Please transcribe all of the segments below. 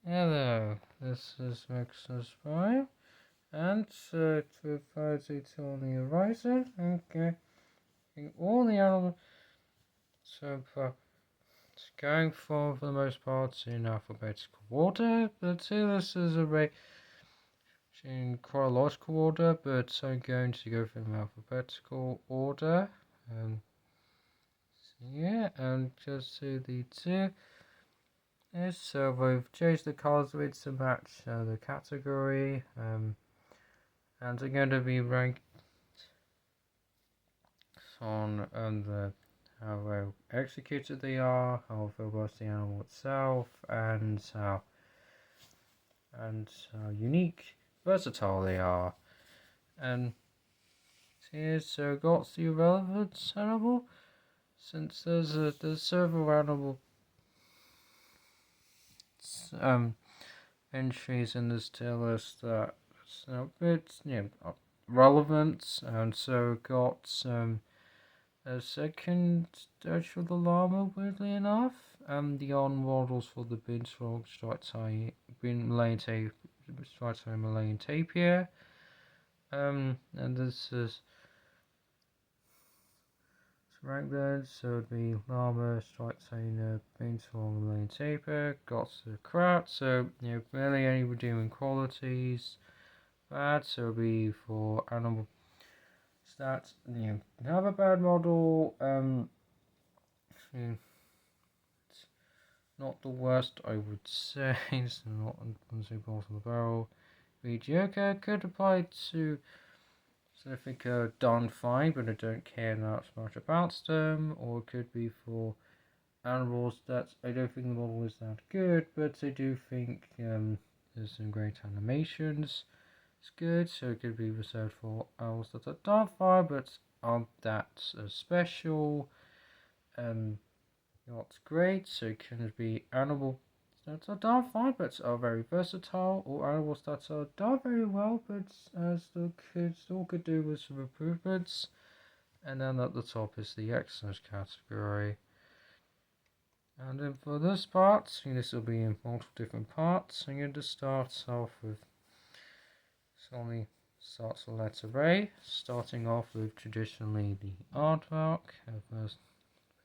Hello, this is Mixers 5, and to advise it on the horizon, okay, all the animals, so it's going for the most part in alphabetical order, but this is in chronological order, but I'm going to go from alphabetical order, so yeah, and just to the two. Yes, so we've changed the colours with to match the category, and they're going to be ranked on how well executed they are, how robust the animal itself, and how unique, versatile they are. And here's so got the relevant animal, since there's several animal um entries in this tier list that a bit relevant, and so got a second search for the llama, weirdly enough, and the on models for the bin strong bin Malayan tape, Malayan tapir. And this is rank there, so it'd be llama, striped hyena, bin strong Malayan tapir, got the crowd, so barely any redeeming qualities. Bad, so it'll be for animal stats. Have a bad model. It's not the worst, I would say. It's not on the bottom of the barrel. Mediocre could apply to specific done fine, but I don't care that much about them. Or it could be for animals that I don't think the model is that good, but I do think there's some great animations. It's good, so it could be reserved for animals that are done fine, but aren't that special. Not great, so it can be animals that are done fine but are very versatile, or animals that are done very well but still could do with some improvements. And then at the top is the excellence category. And then for this part, this will be in multiple different parts. I'm going to start off with only starts with letter A, starting off with traditionally the aardvark. First,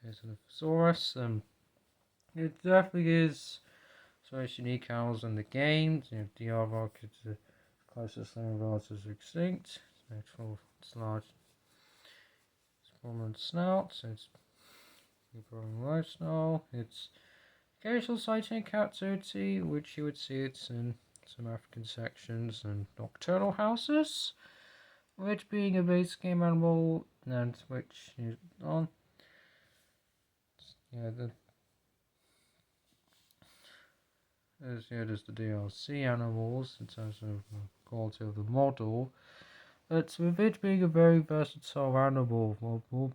here's the thesaurus. It definitely is so it's unique animals in the game. The aardvark is the closest living relatives extinct. It's large, it's prominent snout. So it's growing lifestyle. It's occasional sighting in captivity, which you would see it's in some African sections and nocturnal houses. Which being a base game animal, and which is on the there's the DLC animals in terms of quality of the model. But with it being a very versatile animal model,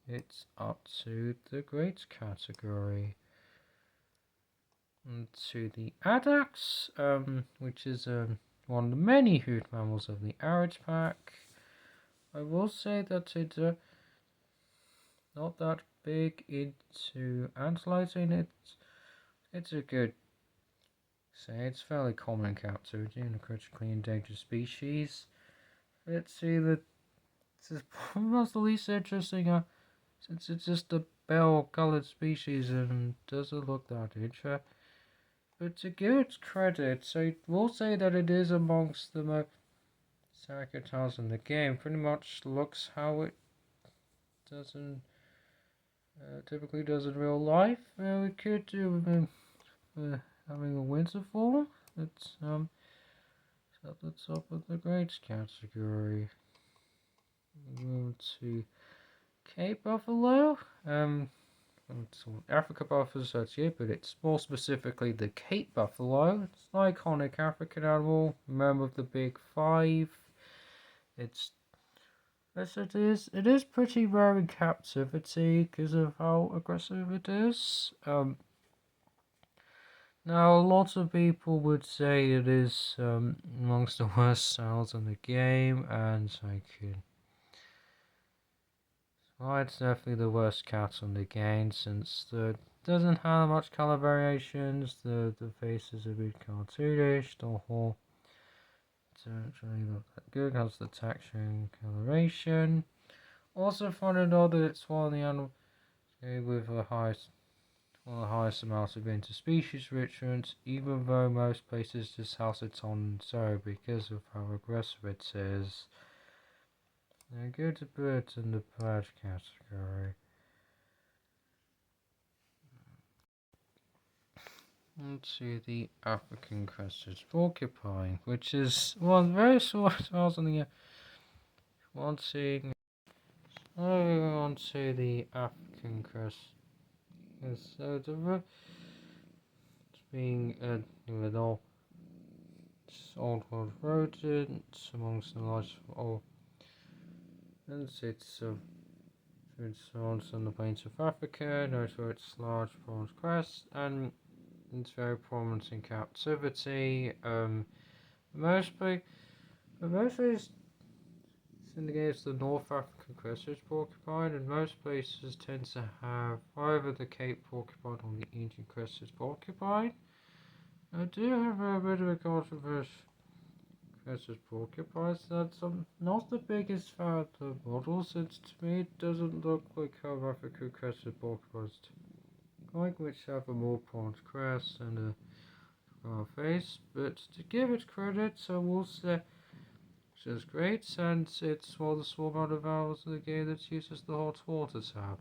it's up to the great category. And to the Adax, which is one of the many hoot mammals of the arid pack. I will say that it's not that big into anteloting. It's a good say. It's fairly common in captivity and a critically endangered species. Let's see that this is almost the least interesting, since it's just a bell-colored species and doesn't look that interesting. But to give its credit, I will say that it is amongst the most sacrifices in the game. Pretty much looks how it doesn't typically does in real life. We could do having a winter form. It's at the top of the grades category. Move to Cape Buffalo. Africa buffaloes, that's it, but it's more specifically the Cape Buffalo. It's an iconic African animal, member of the Big Five. It's Yes, it is. It is pretty rare in captivity because of how aggressive it is. Now a lot of people would say it is amongst the worst styles in the game, and I could Well, it's definitely the worst cat on the game since it doesn't have much color variations. The face is a bit cartoonish. The whole doesn't really look that good. Has the texture and coloration. Also, finding out that it's one of the animals with one of the highest amounts of interspecies richness, even though most places just house it on its own because of how aggressive it is. Now go to birds in the pledge category. Let's see the African crested porcupine, which is one very short miles on the wanting. Moving on to the African crest. So the being a little old world rodent amongst the large and it's found on the plains of Africa, known for its large bronze crest, and it's very prominent in captivity. Mostly, mostly it's indicates the North African crested porcupine, and most places tend to have either the Cape porcupine or the Indian crested porcupine. I do have a bit of a controversy. Crested porcupines. That's not the biggest fan of the model, since to me it doesn't look like how African crested porcupines like, which have a more prominent crest and a face. But to give it credit, I will say which is great, since it's one of the small amount of animals in the game that uses the hot water tap.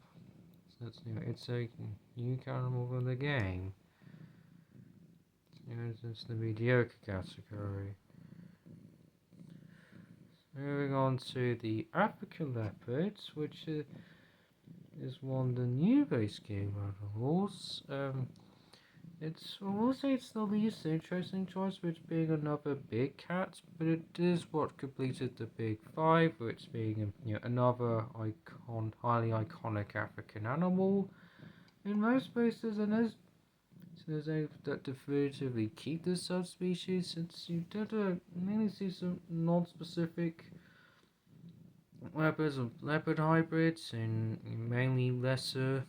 So it's a unique animal in the game. It's the mediocre category. Moving on to the African leopards, which is one of the new base game animals. I will say it's the least interesting choice, which being another big cat, but it is what completed the big five, which being another highly iconic African animal. In most places, and there's a that definitively keep this subspecies, since you tend to mainly see some non-specific leopard hybrids in mainly lesser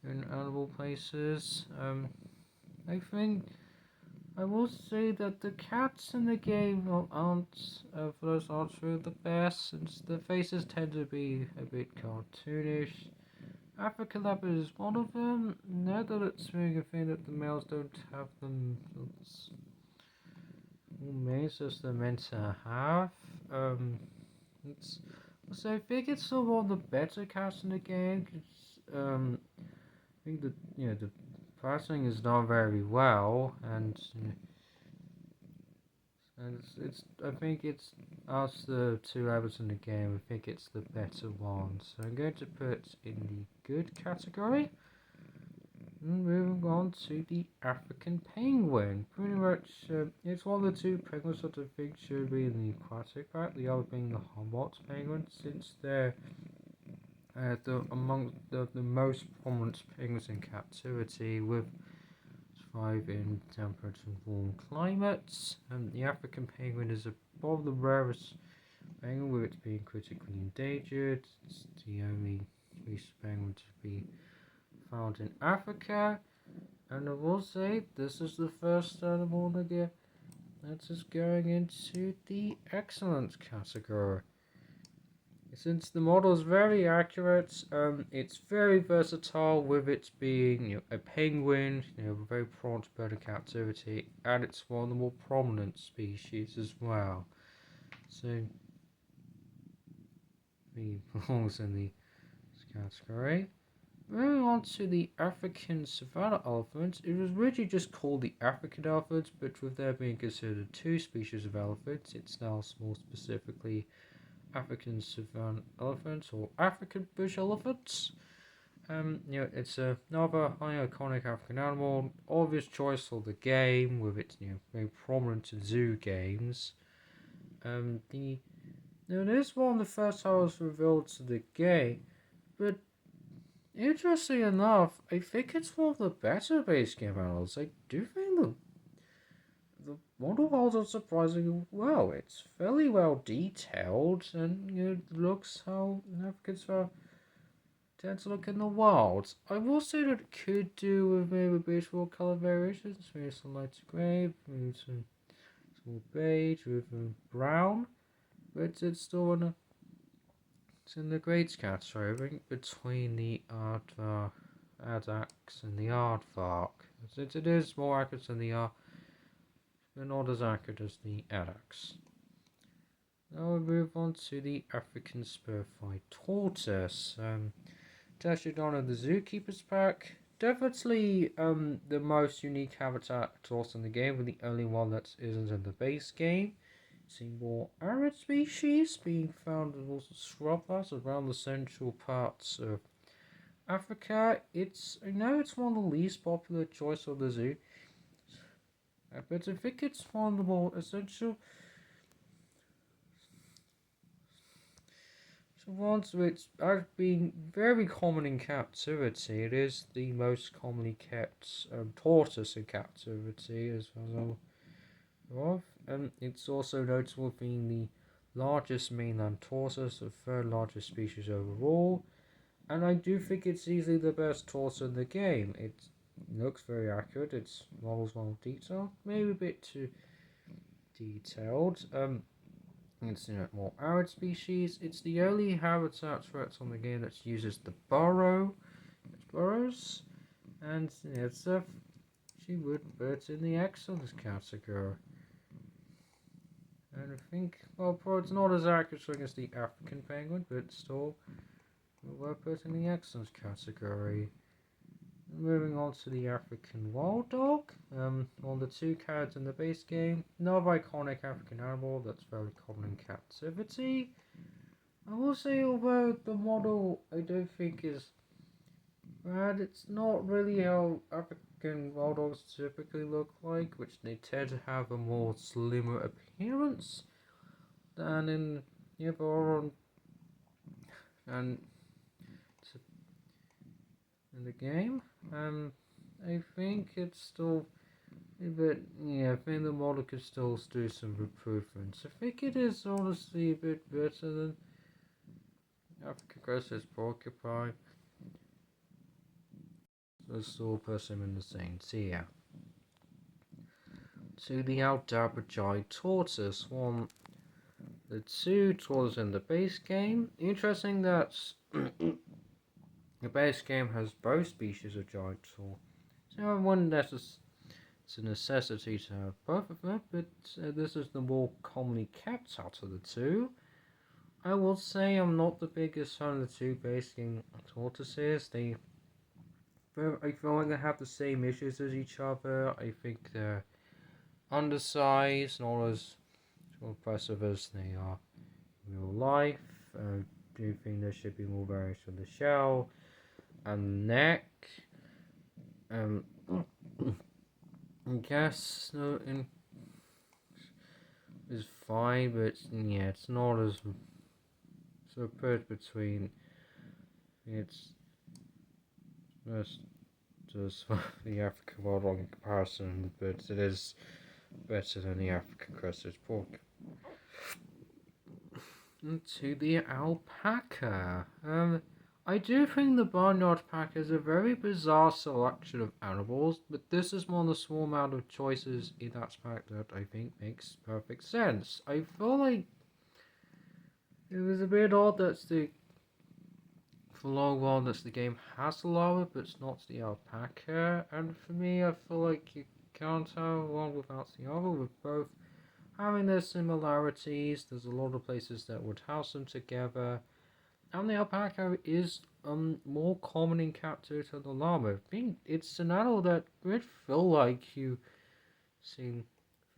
in animal places. I think I will say that the cats in the game aren't for those aren't really the best, since the faces tend to be a bit cartoonish. African leopard is one of them. Now that it's being a thing that the males don't have them, it's males as they're meant to have. It's so I think it's still one of the better cats in the game. I think that the pricing is done very well, and it's I think it's us the two levels in the game. I think it's the better one. So I'm going to put in the good category. And moving on to the African penguin. Pretty much, it's one of the two penguins that I think should be in the aquatic pack. The other being the Humboldt penguin, since they're among the most prominent penguins in captivity, with thrive in temperate and warm climates. The African penguin is one of the rarest penguin, with it being critically endangered. It's the only species of penguin to be found in Africa. And I will say, this is the first animal in the game that is going into the excellent category. Since the model is very accurate, it's very versatile, with it being a penguin, very prone to bird in captivity, and it's one of the more prominent species as well. So he belongs in the category. Moving on to the African savanna elephant, it was originally just called the African elephant, but with there being considered two species of elephants, it's now more specifically African savanna elephants or African bush elephants. It's another highly iconic African animal, obvious choice for the game, with its very prominent in zoo games. This one of the first titles revealed to the game, but interesting enough, I think it's one of the better base game animals. I do think the model holds up surprisingly well. It's fairly well detailed, and it looks how Africans are. tends to look in the wild. I will say that it could do with maybe baseball color variations, maybe some lighter grey, maybe some beige with brown, but it's still it's in the grades category, I think, between the Adax and the Aardvark. Since it is more accurate than the but not as accurate as the Adax. Now we move on to the African Spurfly Tortoise. Touched on the Zookeeper's pack. Definitely the most unique habitat tortoise in the game, but the only one that isn't in the base game. See more arid species being found in also shrublands around the central parts of Africa. I know it's one of the least popular choice of the zoo, but I think it's one of the more essential ones which are being very common in captivity. It is the most commonly kept tortoise in captivity as well. And it's also notable being the largest mainland tortoise, the third largest species overall. And I do think it's easily the best tortoise in the game. It looks very accurate, its models well detailed, maybe a bit too detailed. It's more arid species. It's the only habitat threat on the game that uses the burrow. It burrows, and it's she would put in the excellent category. And I think, well, it's not as accurate as the African penguin, but still, we're put in the excellent category. Moving on to the African wild dog. One of the two cards in the base game. Another iconic African animal that's very common in captivity. I will say, although the model I don't think is bad, it's not really how African wild dogs typically look like, which they tend to have a more slimmer appearance than in and in the game. I think it's still, but yeah, I think the model could still do some improvements. I think it is honestly a bit better than African Crested Porcupine. So still put him in the same tier. To the Aldabra Tortoise, the two tortoises in the base game. Interesting that the base game has both species of giant tortoise. So I wonder that it's a necessity to have both of them, but this is the more commonly kept out of the two. I will say I'm not the biggest fan of the two base game tortoises. I feel like they have the same issues as each other. I think they're undersized, not as impressive as they are in real life. I do think there should be more variation on the shell and neck. I guess is fine, but yeah, it's not as so put between. It's just the African wild dog in comparison, but it is better than the African crested pork. And to the alpaca. I do think the barnyard pack is a very bizarre selection of animals, but this is one of the small amount of choices in that pack that I think makes perfect sense. I feel like it was a bit odd that for a long while that the game has the llama, but it's not the alpaca, and for me I feel like you can't have one without the other, with both having their similarities. There's a lot of places that would house them together. And the alpaca is more common in captivity than the llama. It's an animal that would feel like you see,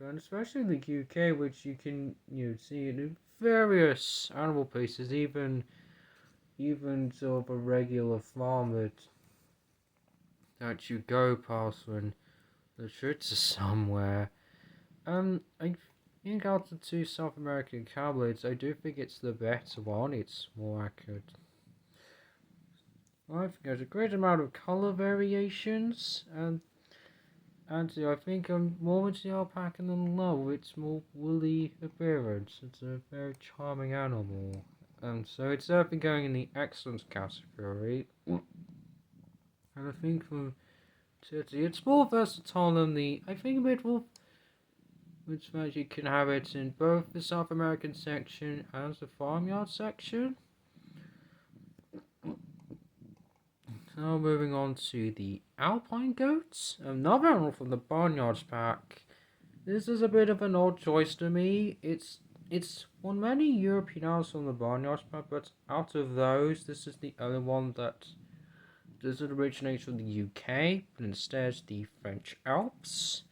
and especially in the UK, which you can see in various animal places, even sort of a regular farm that you go past when the trips are somewhere. I think out of the two South American cowblades, I do think it's the better one. It's more accurate. I think there's a great amount of color variations, and I think I'm more into the alpaca than love. It's more woolly appearance. It's a very charming animal. So it's definitely going in the excellent category. And I think from it's more versatile than the. I think it will. Which means you can have it in both the South American section and the farmyard section. Now moving on to the alpine goats, another animal from the barnyards pack. This is a bit of an odd choice to me. It's on many European animals from the barnyards pack, but out of those, this is the only one that doesn't originate from the UK, but instead the French Alps.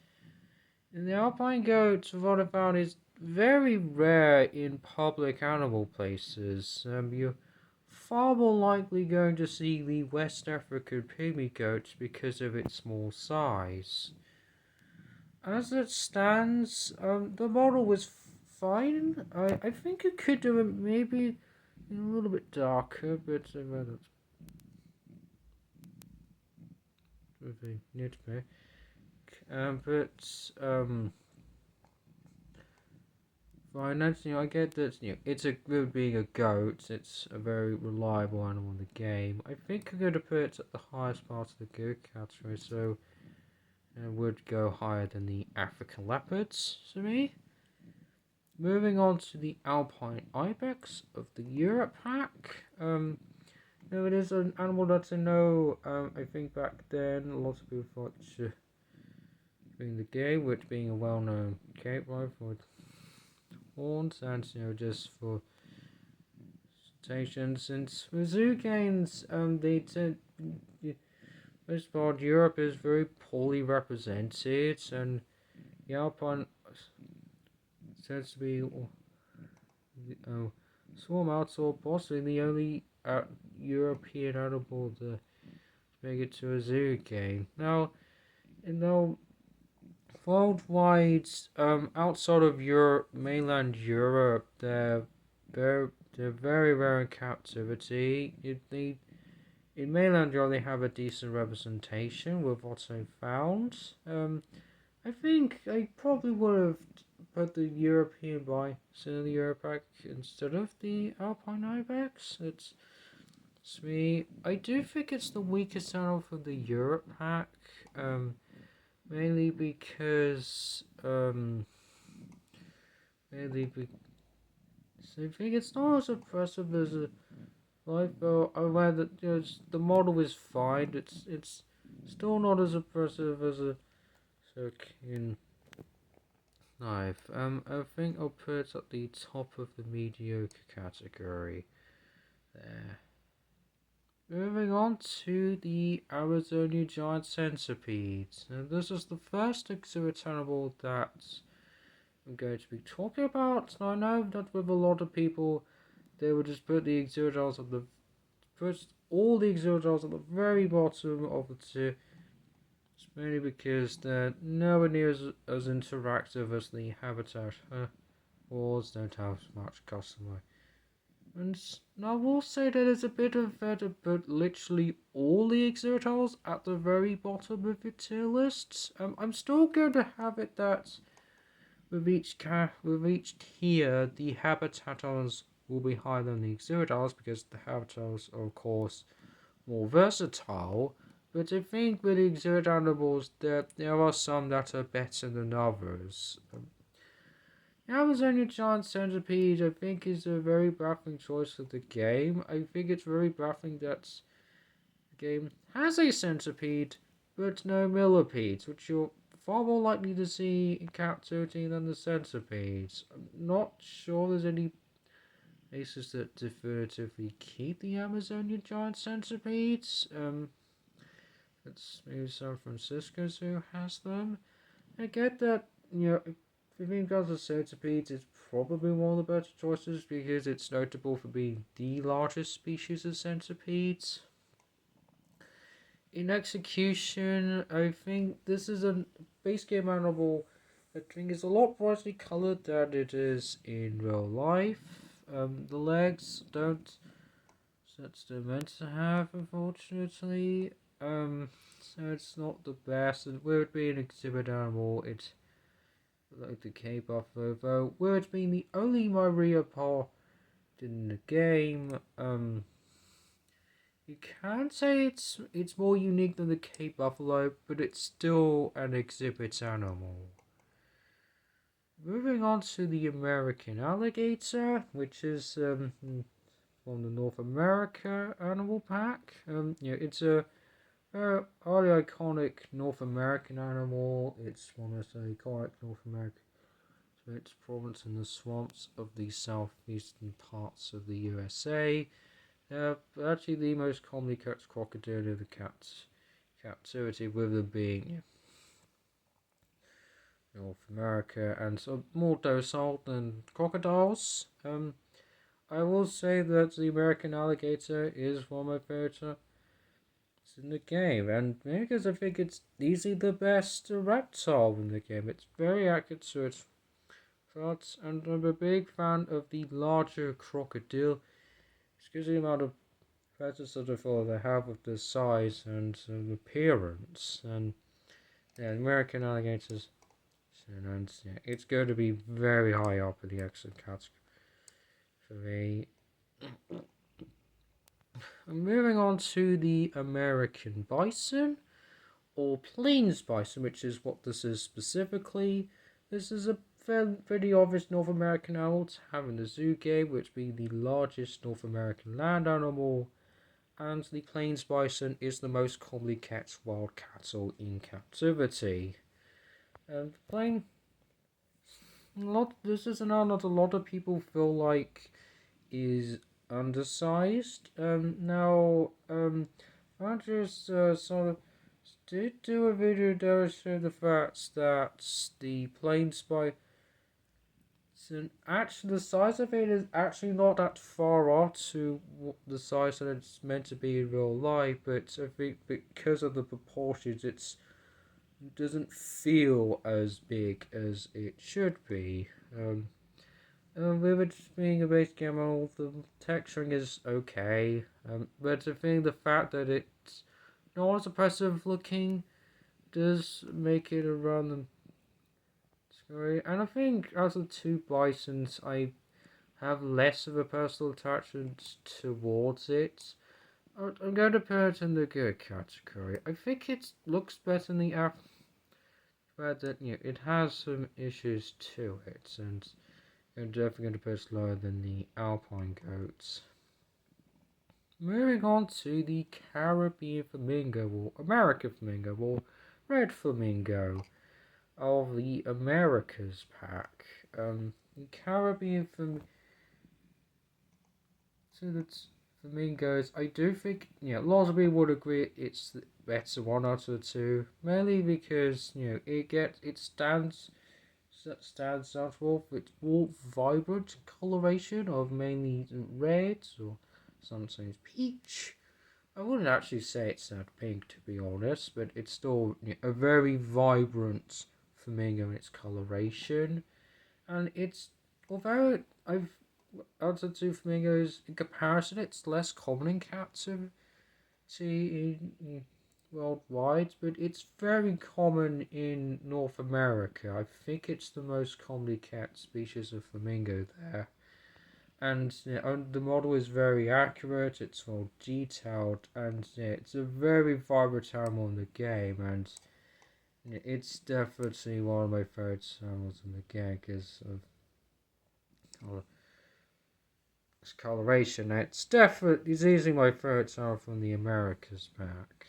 And the alpine goat, what I found, is very rare in public animal places. You're far more likely going to see the West African pygmy goat because of its small size. As it stands, the model was fine. I think it could do it maybe a little bit darker, but that's a nitpick. Fine. I get that. It's being a goat. It's a very reliable animal in the game. I think I'm going to put it at the highest part of the goat category, so it would go higher than the African leopards to me. Moving on to the alpine ibex of the Europe pack. It is an animal that I know. I think back then a lot of people thought in the game, which being a well-known cape rifle. Horns and just for citations. Since for zoo games, they tend most part Europe is very poorly represented, and the Alpine tends to be swarm out or possibly the only European animal to make it to a zoo game. Now, worldwide, outside of Europe, mainland Europe, they're very rare in captivity. In mainland Europe, they have a decent representation with what I found. I think I probably would have put the European bison in the Europe pack instead of the Alpine Ibex. It's me. I do think it's the weakest animal for the Europe pack. Mainly because mainly because I think it's not as impressive as a Lifeboat. I'm aware that the model is fine. It's still not as impressive as a Circuit knife. I think I'll put it at the top of the mediocre category. There. Moving on to the Amazonia giant centipede. Now, this is the first exhibit animal that I'm going to be talking about. I know that with a lot of people, they would just put the exhibit animals at the all the exhibit animals at the very bottom of the tier. It's mainly because they're nowhere near as interactive as the habitat. Wars don't have much customer. And I will say that there's a bit of that about literally all the exhibitors at the very bottom of the tier lists. I'm still going to have it that with each tier, the habitators will be higher than the exhibitors because the habitators are of course more versatile. But I think with the exhibit animals, there are some that are better than others. The Amazonia giant centipede, I think, is a very baffling choice for the game. I think it's very baffling that the game has a centipede, but no millipedes, which you're far more likely to see in captivity than the centipedes. I'm not sure there's any places that definitively keep the Amazonia giant centipedes. It's maybe San Francisco Zoo has them. I get that, if you think of centipedes, it's probably one of the better choices because it's notable for being the largest species of centipedes. In execution, I think this is a base game animal I think is a lot brightly coloured than it is in real life. The legs don't such they're meant to have, unfortunately. So it's not the best. And where it being an exhibit animal, it's like the K buffalo, though. Where it's been the only Maria paw in the game. You can say it's more unique than the Cape Buffalo, but it's still an exhibit animal. Moving on to the American alligator, which is from the North America animal pack. It's a very highly iconic North American animal. It's one of the iconic North American. So its province in the swamps of the southeastern parts of the USA. Actually, the most commonly catch crocodile in the captivity, with them being North America and so more docile than crocodiles. I will say that the American alligator is one of my favorites in the game, and maybe because I think it's easily the best reptile in the game. It's very accurate to its thoughts, and I'm a big fan of the larger crocodile. Excuse the amount of prejudice that I feel they have of the size and appearance, and yeah, American alligators. And yeah, it's going to be very high up in the excellent category. Moving on to the American bison, or plains bison, which is what this is specifically. This is a pretty obvious North American animal to have in the zoo game, which being the largest North American land animal, and the plains bison is the most commonly kept wild cattle in captivity. And plain this is an animal that a lot of people feel like is undersized. I just sort of did do a video demonstrating the fact that the plains bison, actually the size of it is actually not that far off to the size that it's meant to be in real life, but I think because of the proportions it doesn't feel as big as it should be. With it being a base camel, the texturing is okay, but I think the fact that it's not as oppressive looking does make it a rather scary. And I think out of the two bisons, I have less of a personal attachment towards it. I'm going to put it in the good category. I think it looks better than the app, but that it has some issues to it, and I'm definitely going to put it lower than the alpine goats. Moving on to the Caribbean flamingo, or American flamingo, or red flamingo of the Americas pack. The Caribbean flamingo. So that's flamingos. I do think lots of people would agree it's the better one out of the two, mainly because it stands out with its more vibrant coloration of mainly red or sometimes peach. I wouldn't actually say it's that pink to be honest, but it's still a very vibrant flamingo in its coloration, and it's although I've out of two flamingos in comparison, it's less common in captivity worldwide, but it's very common in North America. I think it's the most commonly kept species of flamingo there. And the model is very accurate, it's well detailed, and it's a very vibrant animal in the game, and it's definitely one of my favourite animals in the game because of its coloration. It's easily my favourite animal from the Americas pack.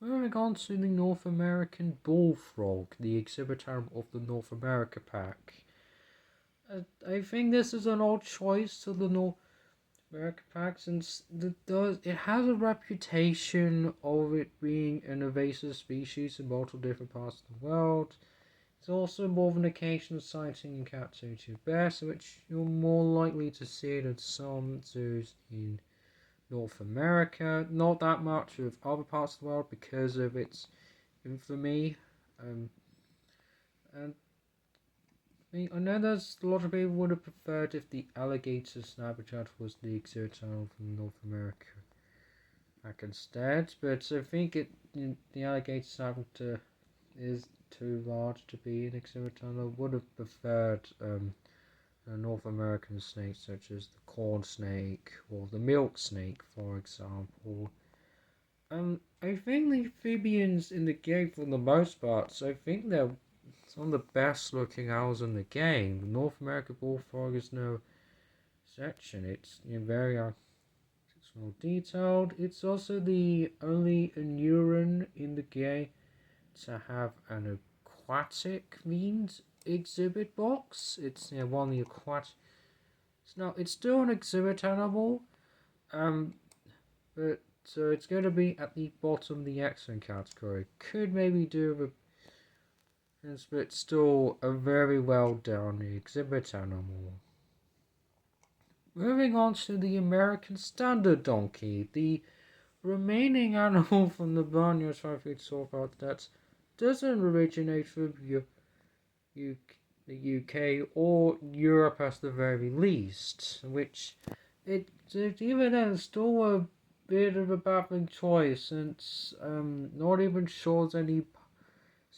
Moving on to the North American bullfrog, the exhibit animal of the North America pack. I think this is an odd choice to the North America pack since it has a reputation of it being an invasive species in multiple different parts of the world. It's also more of an occasional sighting in captivity of bears, which you're more likely to see it at some zoos in North America. Not that much with other parts of the world because of its infamy. And I know there's a lot of people would have preferred if the alligator's habitat was the exhibit animal from North America back instead, but I think the alligator's habitat is too large to be an exhibit animal. I would have preferred North American snakes such as the corn snake or the milk snake, for example. I think the amphibians in the game, for the most part, so I think they're some of the best looking owls in the game. The North American bullfrog is no exception. It's very it's well detailed. It's also the only neuron in the game to have an aquatic means exhibit box. It's one of the aquatic. It's still an exhibit animal, um, but so it's going to be at the bottom of the excellent category. Could maybe do with, but still a very well done exhibit animal. Moving on to the American Standard Donkey, the remaining animal from the Barnyard Scientific Sauropod that doesn't originate from the UK or Europe at the very least, which even then still a bit of a baffling choice, since not even sure any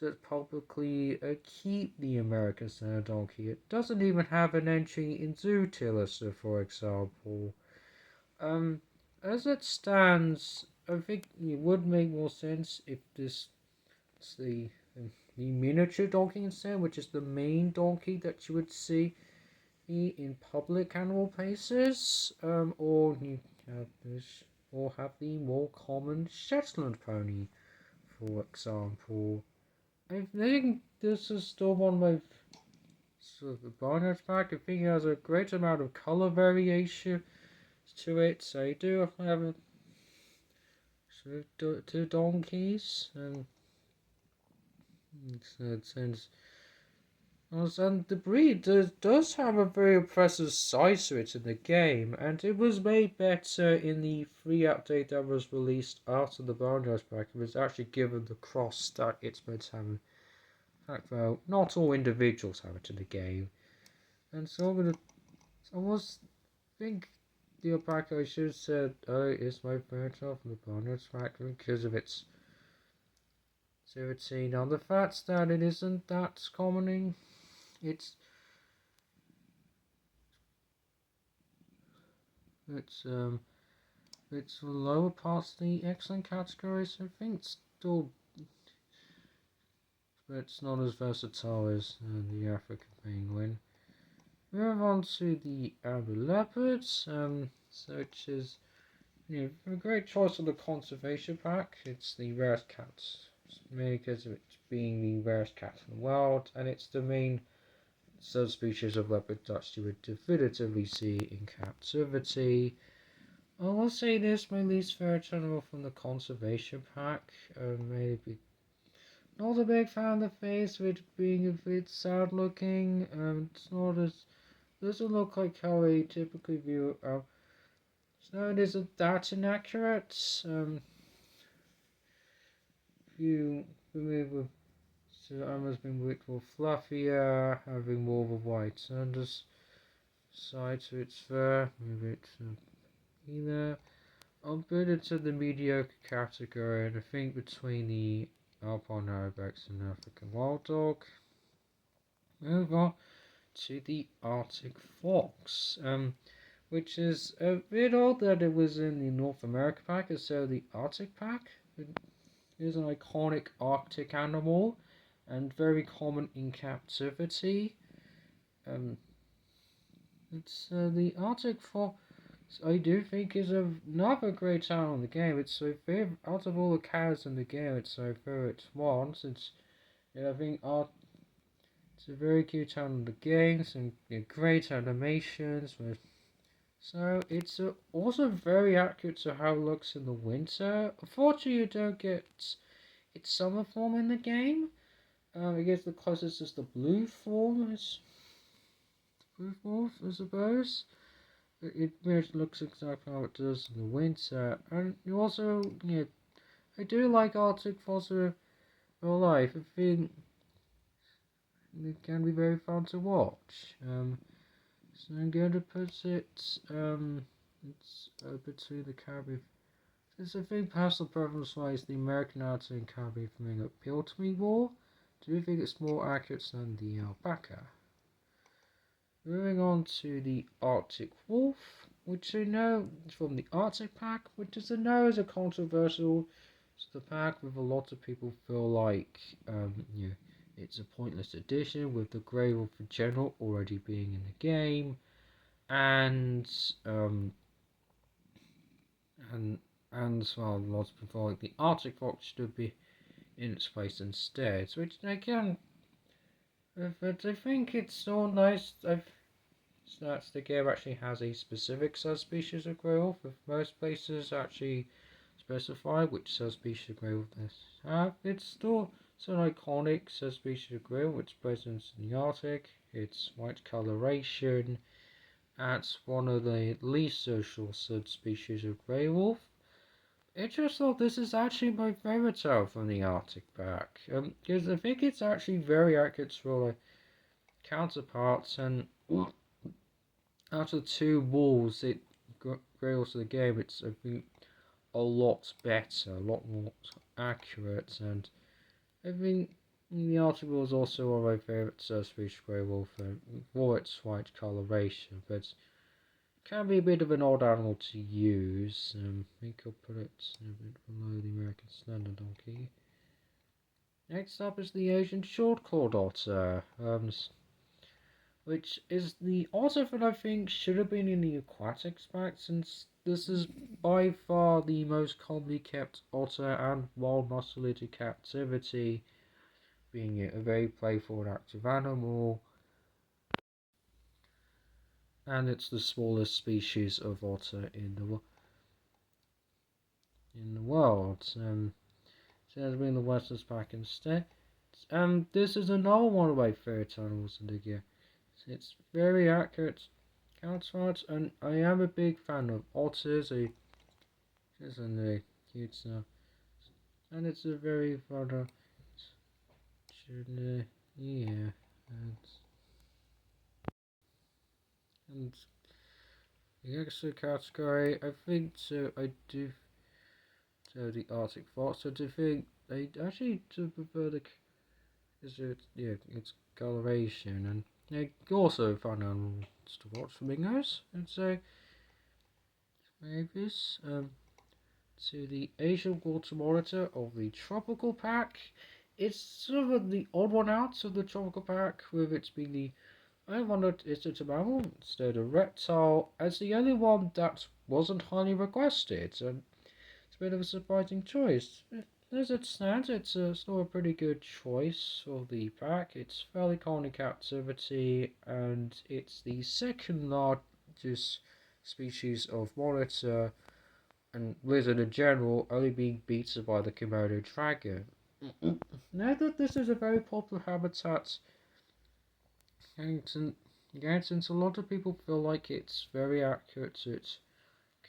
that publicly keep the American Standard Donkey. It doesn't even have an entry in Zoo Tierlist, for example. Um, as it stands, I think it would make more sense if this the miniature donkey instead, which is the main donkey that you would see in public animal places, or you have this, or have the more common Shetland pony, for example. I think this is still one of my the Barnard's pack. I think it has a great amount of color variation to it. So I do have two donkeys, and since and the breed does have a very impressive size to it in the game, and it was made better in the free update that was released after the Barnard's pack. It was actually given the cross that it's meant to have. In fact, though, not all individuals have it in the game, and so I'm gonna. I was think the alpaca, I should have said, it's my favorite from the Barnard's pack because of its activity. Now the fact that it isn't that common, it's it's um it's the lower parts of the excellent category, so I think it's still, but it's not as versatile as the African penguin. Move on to the amber leopards, which is a great choice of the conservation pack. It's the rarest cat, mainly because of it being the rarest cat in the world, and it's the main subspecies of leopard that you would definitively see in captivity. I will say this, my least favorite animal from the conservation pack, maybe not a big fan of the face, with being a bit sad looking. It's not as doesn't look like how I typically view. So it isn't that inaccurate. Few with so Emma's been a bit more fluffier, having more of a white underside, so it's fair. Move it either. I'll put it to the mediocre category, and I think between the Alpine Ibex and African Wild Dog. Move on to the Arctic Fox, which is a bit odd that it was in the North America pack instead of the Arctic pack. It is an iconic Arctic animal and very common in captivity. It's the Arctic Fox. I do think is another great animal in the game. It's so favorite out of all the cows in the game. It's my favorite one. Since I think it's a very cute animal in the game. Some great animations with. So it's also very accurate to how it looks in the winter. Unfortunately, you don't get its summer form in the game. I guess the closest is the blue form. I suppose. It looks exactly how it does in the winter. And you also, I do like Arctic fossil real life. I think it can be very fun to watch. So I'm going to put it, it's between the Caribbean. Since I think personal preference wise, the American Arctic and Caribbean flamingo appeal to me more. Do you think it's more accurate than the alpaca? Moving on to the Arctic wolf, which I know from the Arctic pack, which is I know is a controversial. It's the pack with a lot of people feel like it's a pointless addition with the Grey Wolf in general already being in the game, and um, and well, lots of people like the Arctic fox should be in its place instead. Which again, but I think it's so nice. That the game actually has a specific subspecies of grey wolf, with most places actually specify which subspecies of grey wolf they have. It's still an iconic subspecies of grey wolf, which is present in the Arctic. Its white coloration. That's one of the least social subspecies of grey wolf. I just thought this is actually my favourite tale from the Arctic pack, because I think it's actually very accurate for like counterparts, and out of the two walls, grey wolves of the game, it's I think a lot better, a lot more accurate, and I think the article is also one of my favourite species grey wolf for its white coloration, but can be a bit of an odd animal to use. I think I'll put it a bit below the American standard donkey. Next up is the Asian short-clawed otter, which is the otter that I think should have been in the aquatics pack, since this is by far the most commonly kept otter and wild mussel in captivity, being a very playful and active animal, and it's the smallest species of otter in the world. So it has been the Western pack instead. This is another one of my favourite animals in the game. It's very accurate counterparts, and I am a big fan of otters. Isn't a cute stuff, and it's a very fun. Yeah, and the extra category, I think so. I do. So the Arctic fox. I do think I actually do prefer the. Is it its coloration, and also fun animals to watch flamingos. I'd say maybe to the Asian water monitor of the tropical pack. It's sort of the odd one out of the tropical pack, with it being the only one that is a mammal instead of reptile, as the only one that wasn't highly requested. And it's a bit of a surprising choice. As it stands, it's still a pretty good choice for the pack. It's fairly common in captivity, and it's the second largest species of monitor and lizard in general, only being beaten by the Komodo dragon. Now that this is a very popular habitat, and since a lot of people feel like it's very accurate to its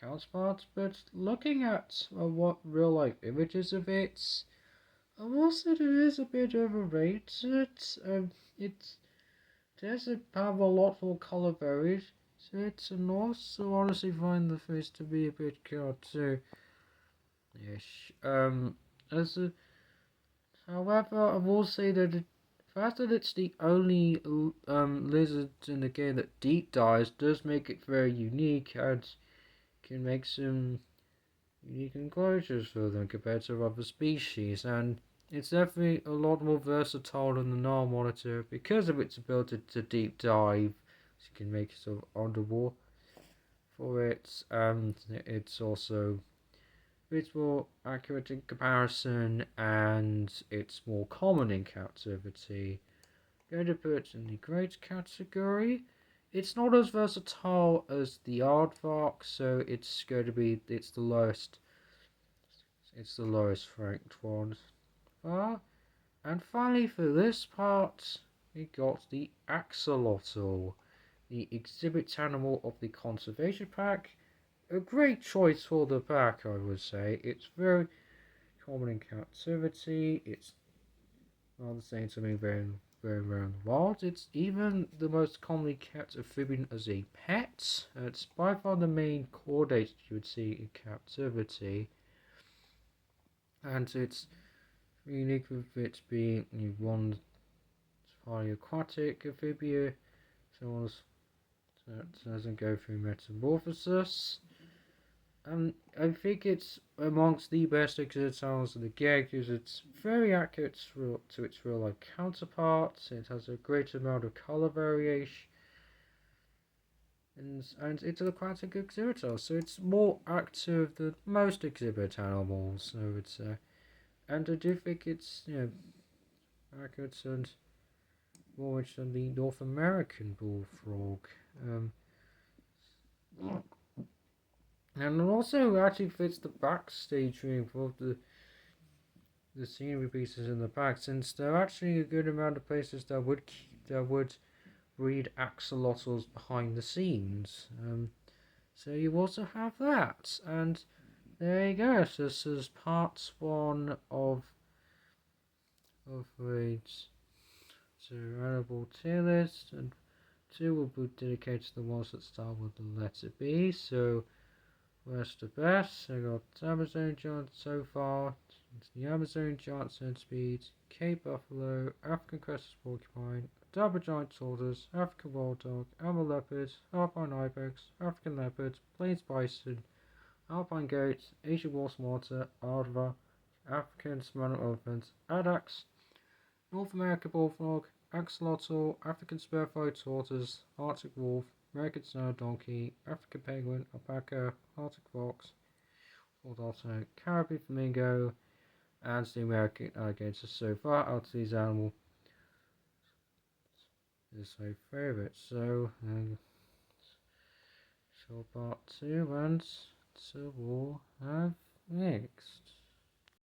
counterparts, but looking at what real life images of it, I will say it is a bit overrated. It does have a lot more color variation to it, and also honestly find the face to be a bit cartoon. Ish. As a, however, I will say that the fact that it's the only lizard in the game that deep dives does make it very unique, and can make some unique enclosures for them compared to other species. And it's definitely a lot more versatile than the Nile monitor because of its ability to deep dive. So you can make it sort of underwater for it, and it's also it's more accurate in comparison, and it's more common in captivity. I'm going to put it in the great category. It's not as versatile as the aardvark, so it's going to be it's the lowest. It's the lowest ranked one. And finally, for this part, we got the axolotl, the exhibit animal of the conservation pack. A great choice for the pack, I would say. It's very common in captivity. It's rather saying something very, very rare in the wild. It's even the most commonly kept amphibian as a pet. It's by far the main chordate you would see in captivity, and it's unique with it being one highly aquatic amphibia, so on that doesn't go through metamorphosis. I think it's amongst the best exhibit animals in the game because it's very accurate to its real life counterparts. It has a great amount of color variation, and it's an aquatic exhibitor, so it's more active than most exhibit animals. So it's and I do think it's accurate and more rich than the North American bullfrog. Um, and it also actually fits the backstage ring of the scenery pieces in the back, since there are actually a good amount of places that would breed axolotls behind the scenes. So you also have that, and there you go. So this is part one of a Zoo Animal Tierlist, and two will be dedicated to the ones that start with the letter B. So where's the best? I got Amazon giant so far. It's the Amazon giant centipede, Cape buffalo, African crested porcupine, double giant tortoise, African wild dog, Amber leopard, alpine ibex, African leopard, plains bison, alpine goat, Asian wolf martyr, aardva, African savanna elephant, addax, North American bullfrog, axolotl, African spearthroat tortoise, Arctic wolf, American snow donkey, African penguin, alpaca, Arctic fox, also Caribbean flamingo, and the American alligator. So far out of these animals is my favourite. So, part two, and so we'll have next.